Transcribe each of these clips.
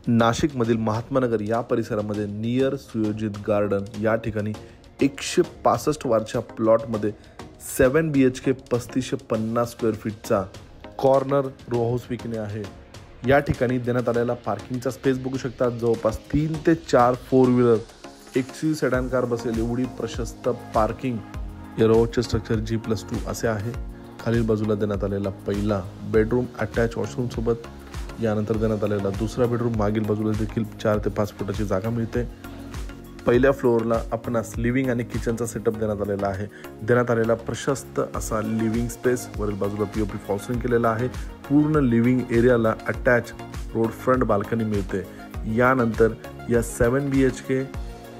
नाशिकमधील महात्मानगर या परिसरामध्ये नियर सुयोजित गार्डन या ठिकाणी 165 वारच्या प्लॉटमध्ये 7 BHK 3550 स्क्वेअर फीटचा कॉर्नर रो हाऊस विकणे आहे। या ठिकाणी देण्यात आलेला पार्किंगचा स्पेस बघू शकता। जवळपास 3 ते 4 4 व्हीलर XUV सेडान कार बसेल एवढी प्रशस्त पार्किंग या रो हाऊसचे स्ट्रक्चर G+2 असे आहे। खालील बाजूला देण्यात आलेला पहिला बेडरूम अटॅच वॉशरूम सोबत, यानंतर देण्यात आलेला दुसरा बेडरूम, मागील बाजूला देखील 4 ते 5 फुटाची जागा मिळते। पहिल्या फ्लोअरला आपणास लिव्हिंग आणि किचनचा सेटअप देण्यात आलेला आहे। देण्यात आलेला प्रशस्त असा लिव्हिंग स्पेस, वरील बाजूला POP फॉल्सिंग केलेला आहे। पूर्ण लिव्हिंग एरियाला अटॅच रोड फ्रंट बाल्कनी मिळते। यानंतर या 7 BHK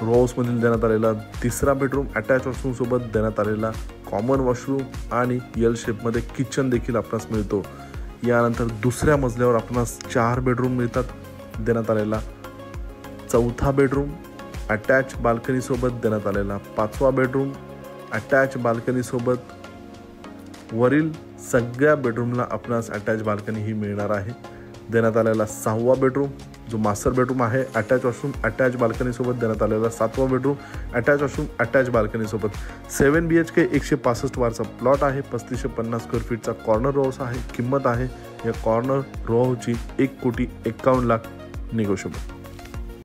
रो हाऊसमधील देण्यात आलेला तिसरा बेडरूम अटॅच वॉशरूम सोबत देण्यात आलेला कॉमन वॉशरूम आणि L शेपमध्ये किचन देखील आपणास मिळतो। यानंतर दुसऱ्या मजल्यावर आपणास 4 बेडरूम मिळतात। देण्यात आलेला चौथा बेडरूम अटॅच बाल्कनी सोबत देण्यात आलेला 5वा बेडरूम अटॅच बाल्कनी सोबत, वरील सगळ्या बेडरूमला आपणास अटॅच बाल्कनी ही मिळणार आहे। देण्यात आलेला 6वा बेडरूम जो मास्टर बेडरूम आहे अटॅच वॉशरूम अटॅच बाल्कनी सोबत, देण्यात आलेला 7वा bedroom attach washroom attach balcony सोबत। 7 BHK 165 वारचा प्लॉट आहे। 3550 स्क्वेअर फीटचा कॉर्नर रो हाऊस आहे। किंमत आहे या कॉर्नर रो हाऊसची 1,51,00,000 निगोशिएबल।